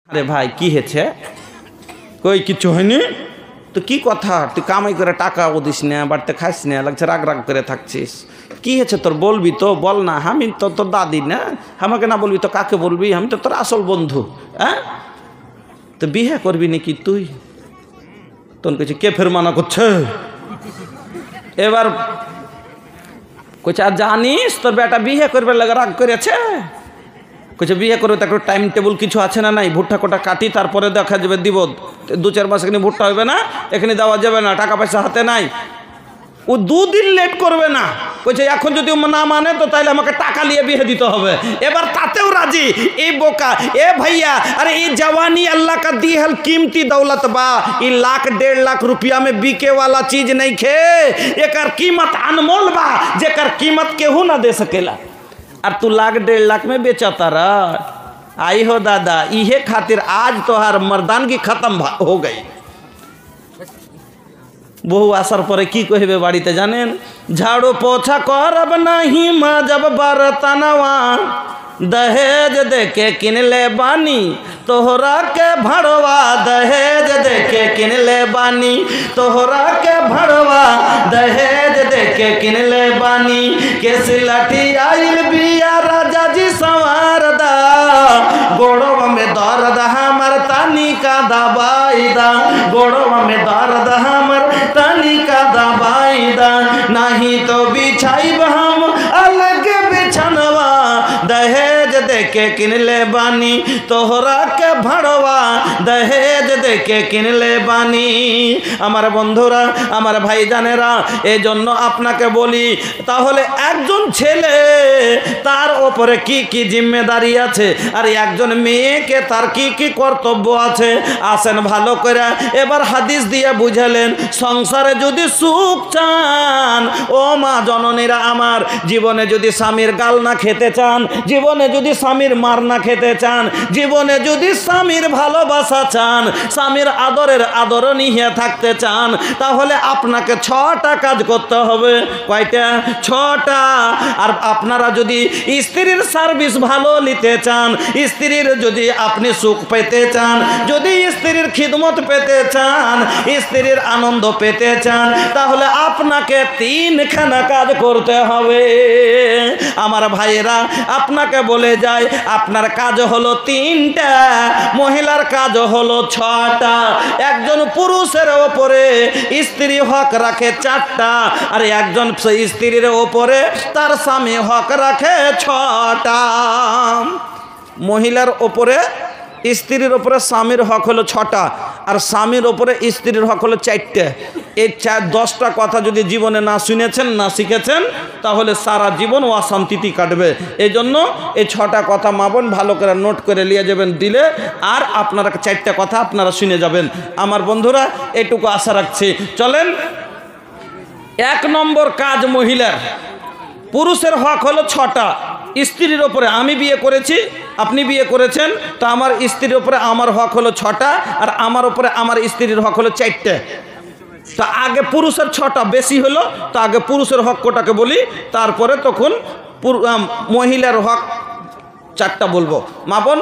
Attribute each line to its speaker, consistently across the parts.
Speaker 1: আরে ভাই কি হয়েছে? কই কিছু হয়নি তো কি কথা? তুই কামাই করে টাকাও দিস না, বাড়িতে খাস না, লাগছে রাগ রাগ করে থাকছিস। কি হয়েছে তোর? বলবি তো, বল না। আমি তো তোর দাদি না, আমাকে না বলবি তো কাকে বলবি? আমি তো তোর আসল বন্ধু। হ্যাঁ, তো বিয়ে করবি নাকি তুই? তোর কিছু কে ফের মানা করছে? এবার কইছে আর জানিস তোর বেটা বিয়ে করবে লাগে রাগ করেছে। কইছে বিয়ে করবে তো একটা টাইম টেবিল কিছু আছে না? নাই, ভুট্টা কোটা কাটি তারপরে দেখা যাবে, দিব 2-4 মাস এখানে ভুট্টা হবে না, এখানে দেওয়া যাবে না, টাকা পয়সা হাতে নাই। ও 2 দিন লেট করবে না। কইছে এখন যদি না মানে তো তাইলে আমাকে টাকা নিয়ে বিয়ে দিতে হবে। এবার তাতেও রাজি। এই বোকা, এ ভাইয়া, अरे ये जवानी अल्लाह का दी है कीमती दौलत बा, ये 1.5 लाख रुपया में बिके वाला चीज नहीं खे। एकर कीमत अनमोल बा, जेकर कीमत केहू ना दे सकेला। और तू 1.5 लाख में बेचता रहा। आई हो दादा, इहे खातिर आज तोहार मर्दानगी खत्म हो गई। বহু আসার পরে কি কইবে বাড়িতে জানেন? ঝাড়ু পোছা করব নাহি মাজব বরতনवा, दहेज देके किनले बानी तोहरा के भड़वा, दहेज देके किनले बानी तोहरा के भड़वा, दहेज देके किनले बानी। केस लाठी आइल बिया राजा जी संवारदा, गोड़वा में दर्द हमर तानी का दबाई दा, गोड़वा में दर्द हमर तानी का दबाई दा, नहीं तो बिछाइब हम अलग बिछनवा, दहेज देके किनले बानी तोहरा के भड़वा, दहेज देके किनले बानी। আমার বন্ধুরা, আমার ভাইজানেরা, এই জন্য আপনাকে বলি, তাহলে একজন ছেলে তার ওপরে কি কি জিম্মেদারি আছে, আর একজন মেয়েকে তার কি কি কর্তব্য আছে, আসেন ভালো করে এবার হাদিস দিয়ে বুঝালেন। সংসারে যদি সুখ চান, ও মা জননীরা আমার, জীবনে যদি স্বামীর গাল না খেতে চান, জীবনে যদি স্বামীর মার না খেতে চান, জীবনে যদি স্বামীর ভালোবাসা চান, স্বামীর আদরের আদরণীয় থাকতে চান, তাহলে আপনাকে 6টা কাজ করতে হবে। কয়টা? 6টা। আর আপনারা যদি স্ত্রীর সার্ভিস ভালো নিতে চান, স্ত্রীর যদি আপনি সুখ পেতে চান, যদি স্ত্রীর খিদমত পেতে চান, স্ত্রীর আনন্দ পেতে চান, তাহলে আপনাকে 3খানা কাজ করতে হবে। আমার ভাইয়েরা, আপনাকে বলে যায়, আপনার কাজ হলো 3টা, মহিলার কাজ হলো 6টা। একজন পুরুষের ওপরে স্ত্রী হক রাখে 4টা, আর একজন স্ত্রীর ওপরে তার স্বামী হক রাখে 6টা। মহিলার ওপরে স্ত্রীর ওপরে স্বামীর হক হলো 6টা, আর স্বামীর ওপরে স্ত্রীর হক হলো 4টে। এই 10টা কথা যদি জীবনে না শুনেছেন, না শিখেছেন, তাহলে সারা জীবন অশান্তিতে কাটবে। এই জন্য এই 6টা কথা মা বোন ভালো করে নোট করে নিয়ে যাবেন দিলে, আর আপনারা 4টা কথা আপনারা শুনে যাবেন। আমার বন্ধুরা, এটুকু আশা রাখছি। চলেন, 1 নম্বর কাজ মহিলার। পুরুষের হক হলো 6টা। স্ত্রীর ওপরে, আমি বিয়ে করেছি, আপনি বিয়ে করেছেন, তো আমার স্ত্রীর ওপরে আমার হক হলো 6টা, আর আমার ওপরে আমার স্ত্রীর হক হলো 4টে। তো আগে পুরুষের 6টা বেশি হলো, তো আগে পুরুষের হক কোটাকে বলি, তারপরে তখন মহিলার হক 4টা বলবো। মা বোন,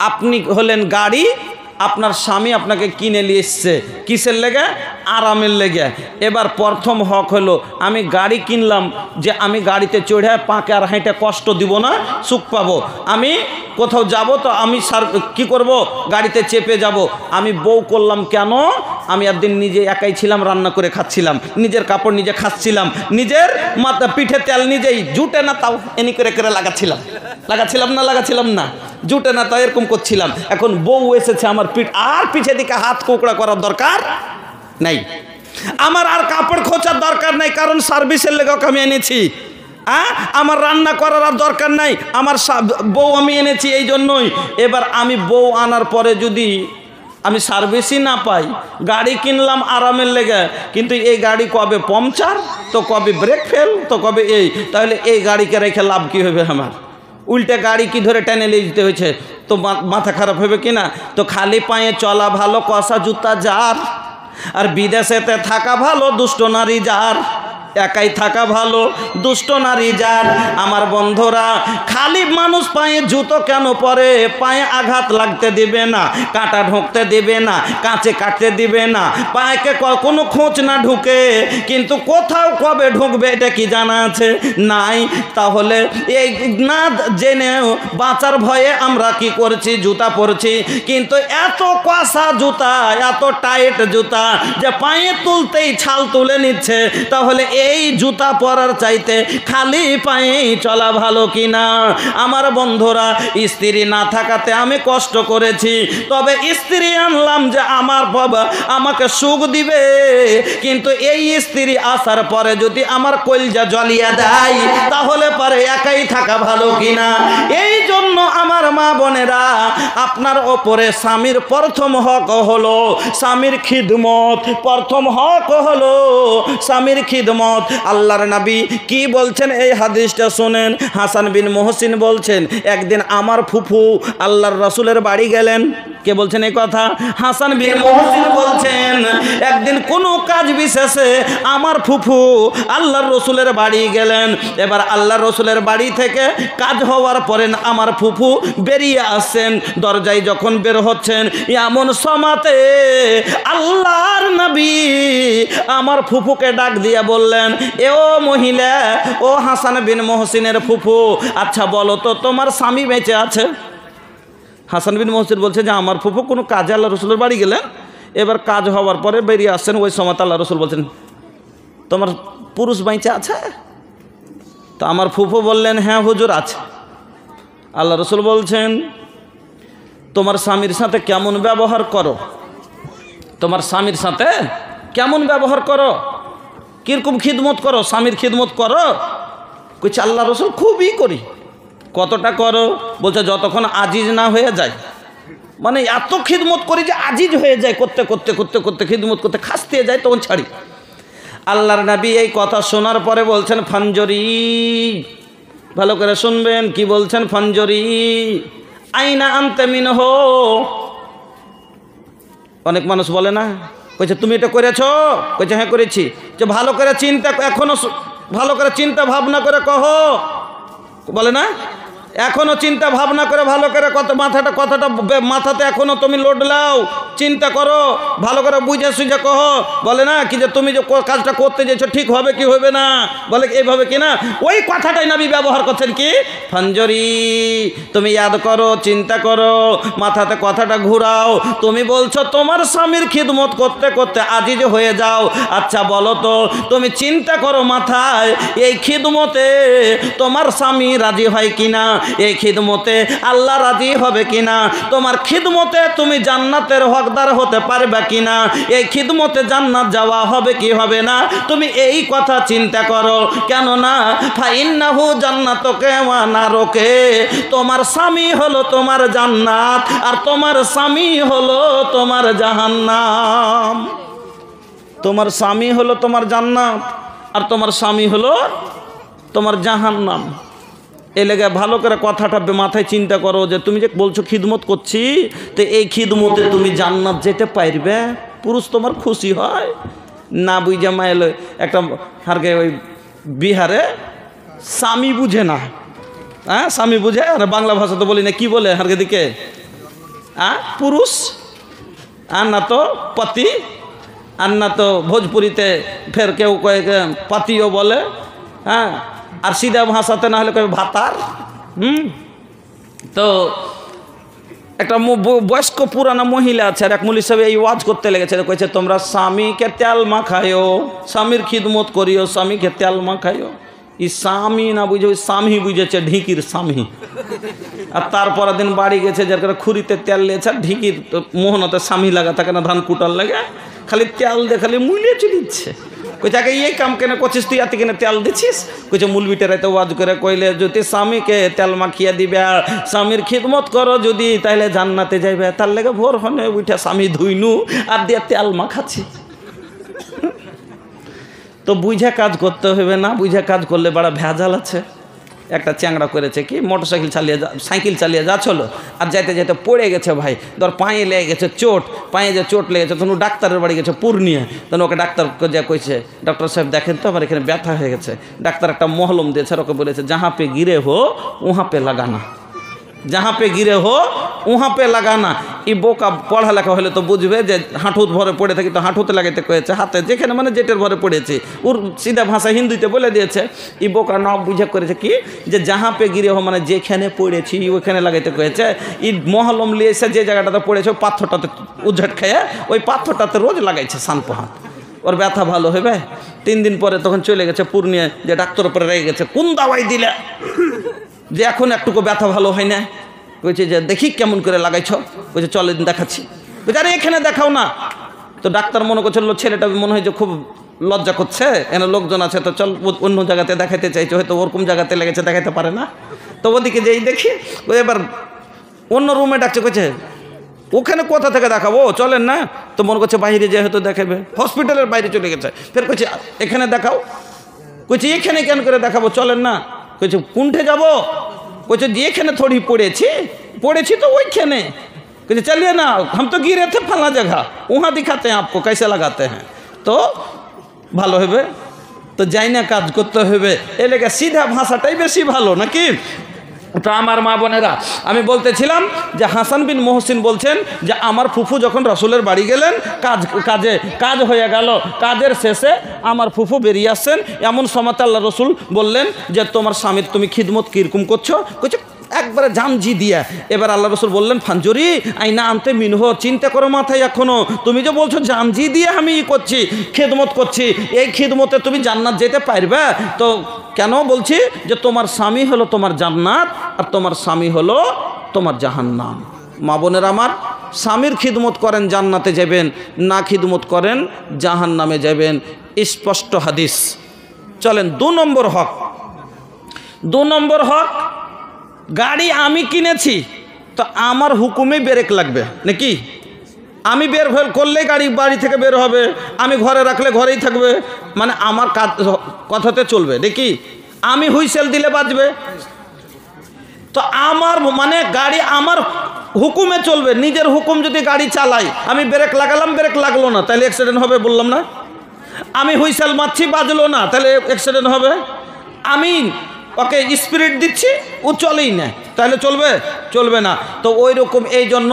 Speaker 1: আপনি হলেন গাড়ি, আপনার স্বামী আপনাকে কিনে নিয়ে এসছে কিসের লেগে? আরামের লেগে। এবার প্রথম হক হলো, আমি গাড়ি কিনলাম যে আমি গাড়িতে চড়ে পাকে আর হাঁটে কষ্ট দিব না, সুখ পাবো। আমি কোথাও যাব তো আমি কি করব? গাড়িতে চেপে যাব। আমি বউ করলাম কেন? আমি একদিন নিজে একাই ছিলাম, রান্না করে খাচ্ছিলাম, নিজের কাপড় নিজে খাচ্ছিলাম, নিজের মাথা পিঠে তেল নিজেই, জুটে না তাও এনি করে করে লাগাচ্ছিলাম না, জুটে না তাও এরকম করছিলাম। এখন বউ এসেছে, আমার পিঠে দিকে হাত কোকড়া করার দরকার নাই, আমার আর কাপড় খোঁচার দরকার নাই, কারণ সার্ভিসের লেগে আমি এনেছি। আমার রান্না করার আর দরকার নাই, আমার বউ আমি এনেছি এই জন্যই। এবার আমি বউ আনার পরে যদি আমি সার্ভিসই না পাই, গাড়ি কিনলাম আরামের লেগে, কিন্তু এই গাড়ি কবে পাংচার, তো কবে ব্রেক ফেল, তো কবে এই, তাহলে এই গাড়িকে রেখে লাভ কী হবে আমার? উল্টে গাড়ি কি ধরে টেনে নিয়ে যেতে হয়েছে, তো মাথা খারাপ হবে কি না? তো খালি পায়ে চলা ভালো কষা জুতা যার, আর বিদেশেতে থাকা ভালো দুষ্ট নারী যার। একাই থাকা ভালো। দুষ্ট নারী যার আমার বন্ধুরা, খালি মানুষ পায়ে জুতো কেন পরে? পায়ে আঘাত লাগতে দিবে না, কাঁটা ঢুকতে দিবে না, কাঁচে কাটতে দিবে না, পায়েকে কোনো খোঁচ না ঢুকে। কিন্তু কোথাও কবে ঢুকবে এটা কি জানা আছে? নাই। তাহলে এই না জেনেও বাঁচার ভয়ে আমরা কি করছি? জুতা পরছি। কিন্তু এত কষা জুতা, এত টাইট জুতা যে পায়ে তুলতেই ছাল তুলে নিচ্ছে। তাহলে এই জুতা পরার চাইতে খালি পায়েই চলা ভালো কিনা? আমার বন্ধুরা, স্ত্রী না থাকাতে আমি কষ্ট করেছি, তবে স্ত্রী আনলাম যে আমার বাবা আমাকে সুখ দিবে। কিন্তু এই স্ত্রী আসার পরে যদি আমার কলজা জ্বলিয়ে দেয়, তাহলে পরে একাই থাকা ভালো কিনা? এই জন্য আমার মা বোনেরা, আপনার ওপরে স্বামীর প্রথম হক হলো স্বামীর খিদমত। প্রথম হক হলো স্বামীর খিদমত। আল্লাহর নবী কি বলছেন এই হাদিসটা শুনেন। হাসান বিন মুহসিন বলছেন, একদিন আমার ফুফু আল্লাহর রাসূলের বাড়ি গেলেন। কে বলছেন এই কথা? হাসান বিন মুহসিন বলছেন, একদিন কোনো কাজ বিশেষে আমার ফুফু আল্লাহর রসুলের বাড়ি গেলেন। এবার আল্লাহর রসুলের বাড়ি থেকে কাজ হওয়ার পরে আমার ফুফু বেরিয়ে আসছেন। দরজায় যখন বের হচ্ছেন, এমন সমাতে আল্লাহর নবী আমার ফুফুকে ডাক দিয়ে বললেন, ও মহিলা, ও হাসান বিন মুহসিনের ফুফু, আচ্ছা বলো তো তোমার স্বামী বেঁচে আছে? হাসান বিন মুহসিন বলছে যে আমার ফুফু কোনো কাজে আল্লাহ রসুলের বাড়ি গেলেন, এবার কাজ হওয়ার পরে বেরিয়ে আসছেন। ওই সময় আল্লাহ রসুল বলছেন, তোমার পুরুষ বেঁচে আছে? তো আমার ফুফু বললেন, হ্যাঁ হুজুর আছে। আল্লাহ রসুল বলছেন, তোমার স্বামীর সাথে কেমন ব্যবহার করো? তোমার স্বামীর সাথে কেমন ব্যবহার করো? কীরকম খিদমত করো? স্বামীর খিদমত করো? কইছে আল্লাহ রসুল খুবই করি। কতটা করো? বলছে যতক্ষণ আজিজ না হয়ে যায়। মানে এত খিদমত করি যে আজিজ হয়ে যায়, করতে করতে করতে করতে খিদমত করতে খাসতে যায়, তখন ছাড়ি। আল্লাহর নবী এই কথা শোনার পরে বলছেন, ফানজরি, ভালো করে শুনবেন কি বলছেন। ফানজরি আইনা আনতে মিনহু। অনেক মানুষ বলে না, কইছে তুমি এটা করেছো? কইছে হ্যাঁ করেছি। যে ভালো করে চিন্তা, এখনো ভালো করে চিন্তা ভাবনা করে কহো, বলে না? এখনো চিন্তা ভাবনা করে ভালো করে কথাটা মাথাতে এখনো তুমি লোড লাও, চিন্তা করো, ভালো করে বুঝে সুঝে কহো। বলে না কি যে তুমি যে কাজটা করতে যেছো ঠিক হবে কি হবে না, বলে এইভাবে কি না? ওই কথাটাই নবী ব্যবহার করছেন কি, ফানজরি, তুমি ইয়াদ করো, চিন্তা করো, মাথাতে কথাটা ঘুরাও। তুমি বলছো তোমার স্বামীর খিদমত করতে করতে আজিজ হয়ে যাও। আচ্ছা বলো তো, তুমি চিন্তা করো মাথায়, এই খিদমতে তোমার স্বামী রাজি হয় কিনা? এই খিদমতে আল্লাহ রাজি হবে কিনা? তোমার খিদমতে তুমি জান্নাতের হকদার হতে পারবে কিনা? এই খিদমতে জান্নাত যাওয়া হবে কি হবে না? তুমি এই কথা চিন্তা করো। কেননা ফাইন্নাহু জান্নাতুকে ওয়া নারুকে, তোমার স্বামী হলো তোমার জান্নাত, আর তোমার স্বামী হলো তোমার জাহান্নাম। তোমার স্বামী হলো তোমার জান্নাত, আর তোমার স্বামী হলো তোমার জাহান্নাম। এ লেগে ভালো করে কথাটা মাথায় চিন্তা করো যে তুমি যে বলছো খিদমত করছি, তো এই খিদমতে তুমি জান্নাত যেতে পারবে? পুরুষ তোমার খুশি হয় না? বুঝে মাইল একটা হারকে ওই বিহারে স্বামী বুঝে না, হ্যাঁ স্বামী বুঝে, আর বাংলা ভাষা তো বলি না, কি বলে হারকে দিকে পুরুষ, আর না তো পতি, আর না তো ভোজপুরিতে ফের কেউ কয়েক পাতিও বলে, হ্যাঁ, আর সিধা ভাষাতে না হলে কবে ভাতার। তো একটা বয়স্ক পুরানা মহিলা আছে, আর এক মুলি সাহেব এই ওয়াজ করতে লেগেছে, কইছে তোমরা স্বামীকে তেল মাখায়ো, স্বামীর খিদমত করিও, স্বামীকে তেল মাখায়ো। ই স্বামী না বুঝে ওই স্বামী বুঝেছে, ঢিকির স্বামী। আর তারপর দিন বাড়ি গেছে, যার করে খুরিতে তেল লেগেছে, আর ঢিকির মোহনতে স্বামী লাগা থাকে না, ধান কুটার লাগে, খালি তেল দিয়ে খালি মুলিয়ে চলিচ্ছে। কইছে আগে এই কাম কেন করছিস তুই, এত কেন তেল দিছিস? কইছে মুলবিটার এত ওয়াজ করে কইলে যদি স্বামীকে তেল মাখিয়ে দিবে, স্বামীর খিদমত করো যদি, তাইলে জান্নাতে যাইবে। তার লেগে ভোর হনে উঠে স্বামী ধুইনু আর দিয়ে তেল মাখাচ্ছি। তো বুঝে কাজ করতে হবে না, বুঝে কাজ করলে বড় ভেজাল আছে। একটা চ্যাংড়া করেছে কি সাইকেল চালিয়ে যাচ্ছিল আর যাইতে যাইতে পড়ে গেছে ভাই, ধর পায়ে লেগে গেছে চোট, পায়ে যে চোট লেগেছে তখন ডাক্তারের বাড়ি গেছে পূর্ণিয়া, তখন ওকে ডাক্তারকে যা কইছে, ডক্টর সাহেব দেখেন তো আমার এখানে ব্যথা হয়ে গেছে। ডাক্তার একটা মহলম দিয়েছে আর ওকে বলেছে যাহা পে গিরে হো উহা পে লাগানা, যাহা পে গিরে হো উহা পে লাগানা। ই বোকা পড়ালেখা হলে তো বুঝবে যে হাঁটুত ভরে পড়ে থাকি তো হাঁটুতে লাগাইতে কয়েছে, হাতে যেখানে মানে যেটার ভরে পড়েছি ওর সিধা ভাষা হিন্দিতে বলে দিয়েছে। ই বোকা না বুঝে করেছে কি যে যাহা পে গিরে হো মানে যেখানে পড়েছি ওইখানে লাগাইতে কয়েছে। ই মহলম লিয়েছে যে জায়গাটাতে পড়েছে ওই পাথরটাতে উজ্ঝাট খেয়ে ওই পাথরটাতে রোজ লাগাইছে সানপোহাত, ওর ব্যথা ভালো হবে। 3 দিন পরে তখন চলে গেছে পূর্ণিয়া, যে ডাক্তার উপরে রেগে গেছে কোন দাওয়াই দিলে যে এখন একটুকু ব্যথা ভালো হয় না। কইছে যে দেখি কেমন করে লাগাইছ, কইছে চলে দেখাচ্ছি, কইছে আরে এখানে দেখাও না। তো ডাক্তার মনে করছিল ছেলেটা মনে হয় যে খুব লজ্জা করছে, এখানে লোকজন আছে তো চল অন্য জায়গাতে দেখাইতে চাইছে, হয়তো ওরকম জায়গাতে লেগেছে দেখাইতে পারে না। তো ওদিকে যেই দেখি ওই এবার অন্য রুমে ডাকছে, কইছে ওখানে কোথা থেকে দেখাবো চলেন না। তো মনে করছে বাইরে যে হয়তো দেখাবে, হসপিটালের বাইরে চলে গেছে। ফের কইছে এখানে দেখাও, কইছে এখানে কেন করে দেখাবো চলেন না। কইছে কোনঠে যাবো, কইছে যে এখানে থোড়ি পড়েছি তো ওইখানে। कहे चलिए ना, हम तो गिरे थे फला जगह, वहाँ दिखाते हैं आपको कैसे लगाते हैं। तो ভালো হবে তো যাই না কাজ করতে হবে, এ লেগে সিধা ভাষাটাই বেশি ভালো নাকি। তো আমার মা বোনেরা, আমি বলতেছিলাম যে হাসান বিন মোহসিন বলছেন যে আমার ফুফু যখন রসুলের বাড়ি গেলেন, কাজ হয়ে গেল, কাজের শেষে আমার ফুফু বেরিয়ে আসছেন, এমন সময় আল্লাহ রসুল বললেন যে তোমার স্বামীর তুমি খিদমত কীরকম করছো, কইছো একবারে জামজি দিয়া। এবার আল্লাহ রসুল বললেন ফাঞ্জুরি আইনা আনতে মিনহ, চিন্তা করো মাথায় এখনো, তুমি যে বলছো জামজি দিয়ে আমি করছি খেদমত করছি, এই খিদমতে তুমি জান্নাত যেতে পারবে? তো কেন বলছি যে তোমার স্বামী হলো তোমার জান্নাত আর তোমার স্বামী হলো তোমার জাহান্নাম। মা বোনের আমার, স্বামীর খিদমত করেন জান্নাতে যাবেন, না খিদমত করেন জাহান্নামে যাবেন, স্পষ্ট হাদিস। চলেন 2 নম্বর হক। 2 নম্বর হক, গাড়ি আমি কিনেছি তো আমার হুকুমে ব্রেক লাগবে নাকি? আমি বের করলেই গাড়ি বাড়ি থেকে বের হবে, আমি ঘরে রাখলে ঘরেই থাকবে, মানে আমার কথাতে চলবে নাকি? আমি হুইসেল দিলে বাজবে, তো আমার মানে গাড়ি আমার হুকুমে চলবে। নিজের হুকুম যদি গাড়ি চালাই, আমি ব্রেক লাগালাম ব্রেক লাগলো না, তাহলে অ্যাক্সিডেন্ট হবে, বললাম না? আমি হুইসেল মারছি বাজলো না, তাহলে অ্যাক্সিডেন্ট হবে। আমি ওকে স্পিরিট দিচ্ছি, ও চলেই না, তাহলে চলবে? চলবে না। তো ওই রকম এই জন্য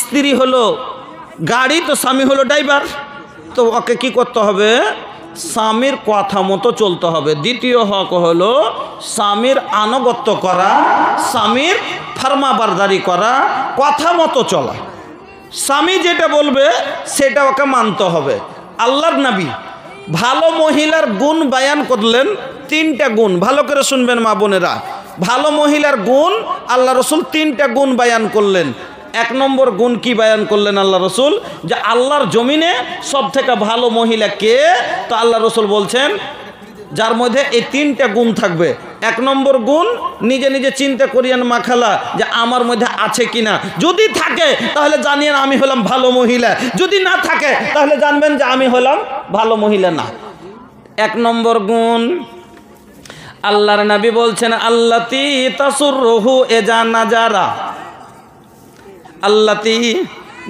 Speaker 1: স্ত্রী হলো গাড়ি, তো স্বামী হলো ড্রাইভার, তো ওকে কি করতে হবে? স্বামীর কথা মতো চলতে হবে। দ্বিতীয় হক হলো স্বামীর আনুগত্য করা, স্বামীর ফরমাবরদারি করা, কথা মতো চলা। স্বামী যেটা বলবে সেটা ওকে মানতে হবে। আল্লাহর নবী ভালো মহিলার গুণ বায়ান করলেন, 3টা গুণ, ভালো করে শুনবেন মা বোনেরা। ভালো মহিলার গুণ আল্লাহ রসুল 3টা গুণ বায়ান করলেন। 1 নম্বর গুণ কি বায়ান করলেন আল্লাহ রসুল? যে আল্লাহর জমিনে সব থেকে ভালো মহিলা কে? তো আল্লাহ রসুল বলছেন যার মধ্যে এই 3টা গুণ থাকবে। 1 নম্বর গুণ, নিজে নিজে চিন্তা করিয়েন মাখালা যে আমার মধ্যে আছে কিনা, যদি থাকে তাহলে জানিয়েন আমি হলাম ভালো মহিলা, যদি না থাকে তাহলে জানবেন যে আমি হলাম ভালো মহিলা না। 1 নম্বর গুণ, আল্লাহর নবী বলছেন আল্লাতি তাসুররুহু এজা নাজারা। আল্লাতি,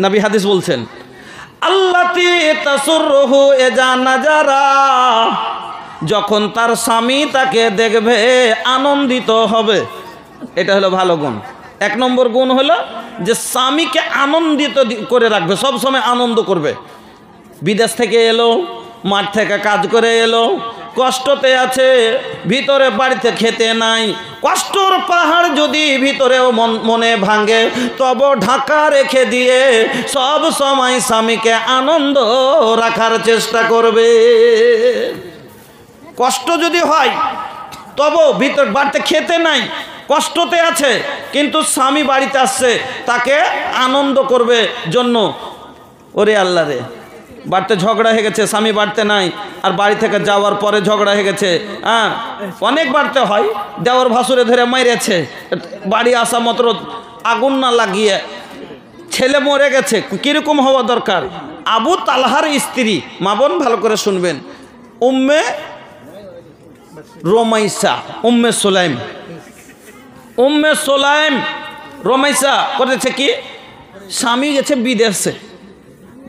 Speaker 1: নবী হাদিস বলছেন আল্লাতি তাসুররুহু এজা নাজারা, যখন তার স্বামী তাকে দেখবে আনন্দিত হবে। এটা হলো ভালো গুণ। 1 নম্বর গুণ হলো যে স্বামীকে আনন্দিত করে রাখবে, সব সময় আনন্দ করবে। বিদেশ থেকে এলো, মাঠ থেকে কাজ করে এলো, কষ্টতে আছে, ভিতরে বাড়িতে খেতে নাই, কষ্টর পাহাড় যদি ভিতরেও মনে ভাঙে, তবে ঢাকা রেখে দিয়ে সব সময় স্বামীকে আনন্দ রাখার চেষ্টা করবে। কষ্ট যদি হয় তবু ভিতর বাড়িতে খেতে নাই, কষ্টতে আছে, কিন্তু স্বামী বাড়িতে আসছে, তাকে আনন্দ করবে জন্য। ওরে আল্লাহ রে, বাড়িতে ঝগড়া হয়ে গেছে, স্বামী বাড়িতে নাই, আর বাড়ি থেকে যাওয়ার পরে ঝগড়া হয়ে গেছে। হ্যাঁ, অনেক বাড়িতে হয়, দেওয়ার ভাসুরে ধরে মাইরেছে, বাড়ি আসা মাত্র আগুন না লাগিয়ে ছেলে মরে গেছে। কীরকম হওয়া দরকার? আবু তালহার স্ত্রী, মা বোন ভালো করে শুনবেন, উম্মে রোমাইসা উম্মে সুলাইম। উম্মে সুলাইম রোমাইসা করেছে কি, স্বামী গেছে বিদেশে,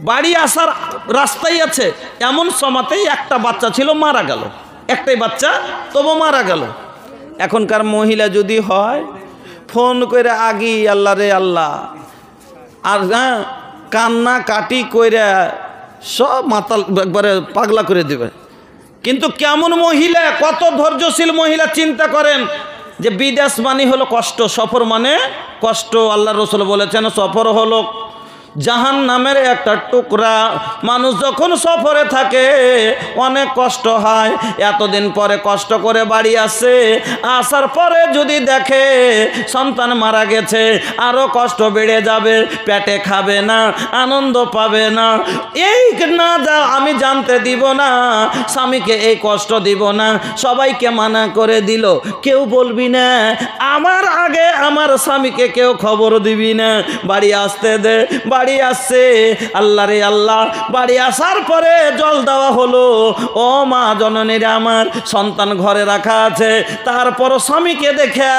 Speaker 1: বাড়ি আসার রাস্তায় আছে, এমন সময়তেই একটা বাচ্চা ছিল মারা গেল, একটাই বাচ্চা তবু মারা গেল। এখনকার মহিলা যদি হয় ফোন করে আগি আল্লাহ রে আল্লাহ, আর হ্যাঁ কান্না কাটি কইরা সব মাতাল একবারে পাগলা করে দেবে। কিন্তু কেমন মহিলা, কত ধৈর্যশীল মহিলা, চিন্তা করেন যে বিদেশ মানে হলো কষ্ট, সফর মানে কষ্ট। আল্লাহ রসুল বলেছেন সফর হলো জাহান্নামের একটা টুকরা। মানুষ যখন সফরে থাকে অনেক কষ্ট হয়, এতদিন পরে কষ্ট করে বাড়ি আসে, আসার পরে যদি দেখে সন্তান মারা গেছে আরও কষ্ট বেড়ে যাবে, পেটে খাবে না, আনন্দ পাবে না। এই না যা আমি জানতে দিব না, স্বামীকে এই কষ্ট দিব না, সবাইকে মানা করে দিল, কেউ বলবি না আমার আগে আমার স্বামীকে কেউ খবর দিবি না, বাড়ি আসতে দে। বাড়ি আসছে, আল্লাহ রে আল্লাহ, বাড়ি আসার পরে জল দেওয়া হলো। ও মা জননীর আমার, সন্তান ঘরে রাখা আছে, তারপরও স্বামীকে দেখে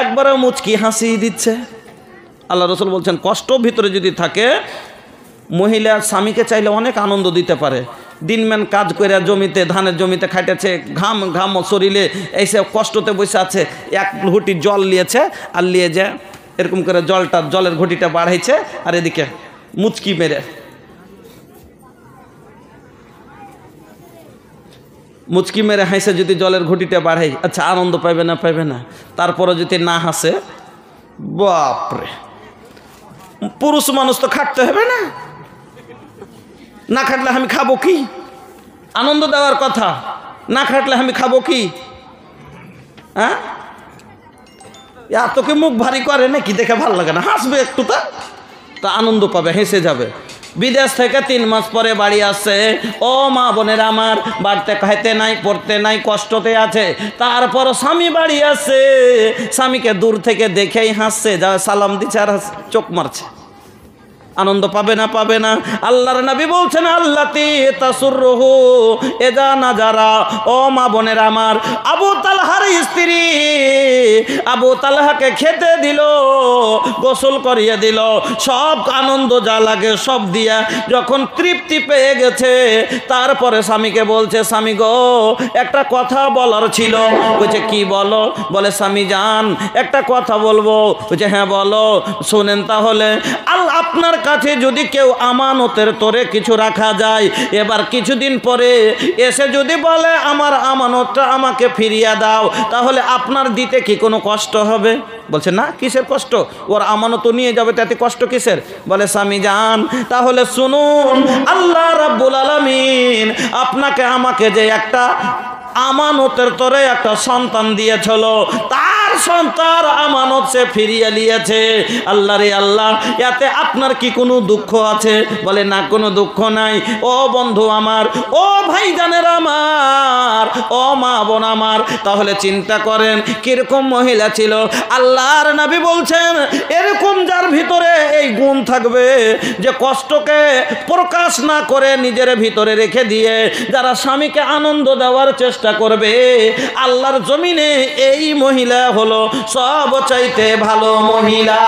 Speaker 1: একবারে মুচকি হাসি দিচ্ছে। আল্লাহ রসুল বলছেন কষ্ট ভিতরে যদি থাকে, মহিলা স্বামীকে চাইলে অনেক আনন্দ দিতে পারে। দিনম্যান কাজ করে জমিতে, ধানের জমিতে খাইতেছে, ঘাম ঘাম শরীরে, এইসব কষ্টতে বসে আছে, এক ঘটি জল নিয়েছে, আর নিয়ে যায় এরকম করে জলের ঘটিটা বাড়াইছে, আর এদিকে মুচকি মেরে হাসে যদি জলের ঘটিটা বাড়াই, আচ্ছা আনন্দ পাইবে না? পাইবে না। তারপরে যদি না হাসে, বাপরে, পুরুষ মানুষ তো খাটতে হবে না, না খাটলে আমি খাবো কি? আনন্দ দেওয়ার কথা, না খাটলে আমি খাবো কি? হ্যাঁ, তোকে মুখ ভারী করে নাকি? দেখে ভালো লাগে না, হাসবে একটু, তা আনন্দ পাবে, হেসে যাবে। বিদেশ থেকে 3 মাস পরে বাড়ি আসছে। ও মা বোনের আমার, বাড়িতে খাইতে নাই, পড়তে নাই, কষ্টতে আছে, তারপর স্বামী বাড়ি আসছে, স্বামীকে দূর থেকে দেখেই হাসছে, যা সালাম দিচ্ছে আর চোখ মারছে। আনন্দ পাবে না? পাবে না। আল্লাহর নবী বলছেন আল্লাতি তাসুরহু এজা নাজারা। ও মা বোনের আমার, আবু তালহার স্ত্রী আবু তালহাকে খেতে দিল, গোসল করিয়ে দিল, সব আনন্দ যা লাগে সব দিয়া যখন তৃপ্তি পেয়ে গেছে, তারপরে স্বামীকে বলছে স্বামী গো একটা কথা বলার ছিল। বলছে কি বলো? বলে স্বামী জান একটা কথা বলবো। বলছে হ্যাঁ বলো। শোনেন তাহলে, আপনার কাছে যদি কেউ আমানতের তোরে কিছু রাখা যায়, এবার কিছুদিন পরে এসে যদি বলে আমার আমানতটা আমাকে ফিরিয়ে দাও, তাহলে আপনার দিতে কি কোনো কষ্ট হবে? বলছে না, কিসের কষ্ট, ওর আমানত নিয়ে যাবে, তাতে কষ্ট কিসের? বলে স্বামী জান তাহলে শুনুন, আল্লাহ রাব্বুল আলামিন আপনাকে আমাকে যে একটা আমানতের তোরে একটা সন্তান দিয়েছিল, তার সন্তান আমানত সে ফিরিয়ে নিয়েছে। আল্লাহ রে আল্লাহ, এতে আপনার কি কোনো দুঃখ আছে? বলে না, কোনো দুঃখ নাই। ও বন্ধু আমার, ও ভাইজানের আমার, ও মা বোন আমার, তাহলে চিন্তা করেন কিরকম মহিলা ছিল। আল্লাহর নবী বলছেন এরকম যার ভিতরে এই গুণ থাকবে যে কষ্টকে প্রকাশ না করে নিজের ভিতরে রেখে দিয়ে যারা স্বামীকে আনন্দ দেওয়ার চেষ্টা করবে, আল্লাহর জমিনে এই মহিলা হলো সব চাইতে ভালো মহিলা।